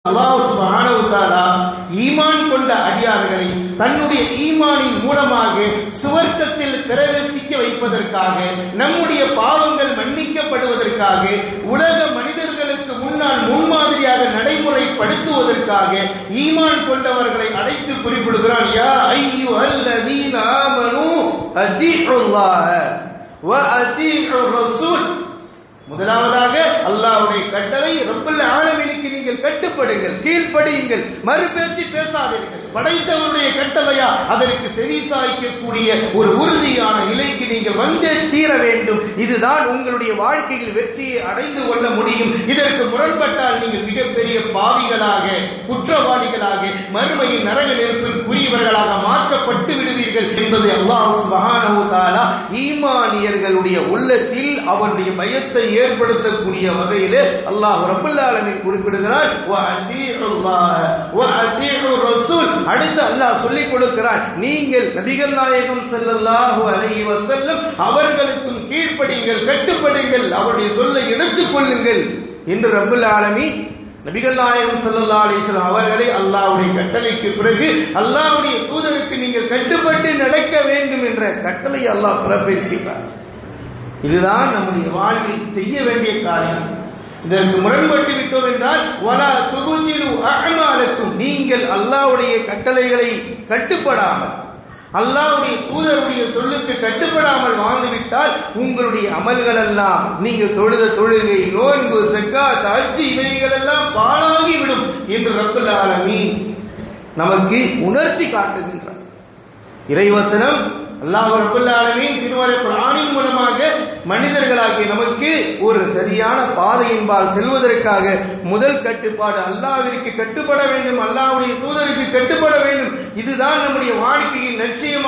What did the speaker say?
அல்லாஹ் சுப்ஹானஹு வ தஆலா ஈமான் கொண்ட அடியார்களை தன்னுடைய ஈமானின் மூலமாக சுவர்க்கத்தில் பிரவேசிக்க வைப்பதற்காக, நம்முடைய பாவங்கள் மன்னிக்கப்படுவதற்காக, உலக மனிதர்களுக்கு முன்னால் முன்மாதிரியாக நடைமுறைப்படுத்துவதற்காக ஈமான் கொண்டவர்களை அழைத்து குறிப்பிடுகிறான். யா அய்யுஹல்லதீன ஆமனூ அதீஉல்லாஹ வ அதீஉர் ரசூல். முதலாவதாக அல்லாஹ்வுடைய கட்டளை, ரப்பல் ஆலமீனுக்கு நீங்கள் கட்டுப்படுங்கள், கீழ்ப்படியுங்கள், மறுபேச்சு பேசாதீர்கள். படைத்தவருடைய கட்டளையா, அதற்கு செவிசாய்க்கக்கூடிய ஒரு உறுதியான நிலைக்கு நீங்கள் வந்தே தீர வேண்டும். இதுதான் உங்களுடைய வாழ்க்கையில் வெற்றியை அடைந்து கொள்ள முடியும். இதற்கு முரண்பட்டால் நீங்கள் மிகப்பெரிய பாவிகளாக, குற்றவாளிகளாக, மறுமையின் நரக நெருப்பிற்குரியவர்களாக மாற்றப்பட்டு விடுவீர்கள் என்பதை அல்லாஹ் சுப்ஹானஹு வ தஆலா ஈமானியர்களுடைய உள்ளத்தில் அவருடைய பயத்தை ஏற்படுத்தக்கூடிய வகையிலே அல்லாஹ் ரப்பல் ஆலமீன் குறிப்பிடுகிறார். வ அதீஉல்லாஹ வ அதீஉர் ரசூல். அடுத்து அல்லாஹ் சொல்லிக் கொடுக்கிறான், நீங்கள் நபிகள் நாயகம் ஸல்லல்லாஹு அலைஹி வஸல்லம் அவர்களுக்கும் கீழ்ப்படியுங்கள், கட்டுப்படுங்கள், அவருடைய சொல்லை எடுத்துக் கொள்ளுங்கள் என்று ரப்பல் ஆலமீன் நபிகள் நாயகம் ஸல்லல்லாஹு அலைஹி வஸல்லம் அவர்களை அல்லாஹ்வுடைய கட்டளைக்கு பிறகு அல்லாஹ்வுடைய தூதருக்கு நீங்கள் கட்டுப்பட்டு நடக்க வேண்டும் என்ற கட்டளை அல்லாஹ் பிறப்பிக்கிறார். இதுதான் நம்முடைய வாழ்வில் செய்ய வேண்டிய காரியம். இதற்கு முரண்பட்டு விட்டோம் என்றால் வலா துபுதிலு அஅமாலக்கும், நீங்கள் அல்லாஹ்வுடைய கட்டளைகளை கட்டுப்படாமல், அல்லாஹ்வுடைய தூதருடைய சொல்லுக்கு கட்டுப்படாமல் வாழ்ந்துவிட்டால் உங்களுடைய அமல்கள் எல்லாம், நீங்கள் தொழுத தொழுகை, நோன்பு, ஸகாத், ஹஜ் இவைகள் எல்லாம் பாழாகிவிடும் என்று ரப்பல் ஆலமீன் நமக்கு உணர்த்தி காட்டுகின்றார். இறைவசனம் அல்லாஹ் ரப்பல் ஆலமீன் திருமறை குர்ஆனின் மூலமாக மனிதர்களாகிய நமக்கு ஒரு சரியான பாதையின்பால் செல்வதற்காக முதல் கட்டுப்பாடு அல்லாஹ்விற்கு கட்டுப்பட வேண்டும், அல்லாஹ்வுடைய தூதருக்கு கட்டுப்பட வேண்டும். இதுதான் நம்முடைய வாழ்க்கையின் லட்சியம்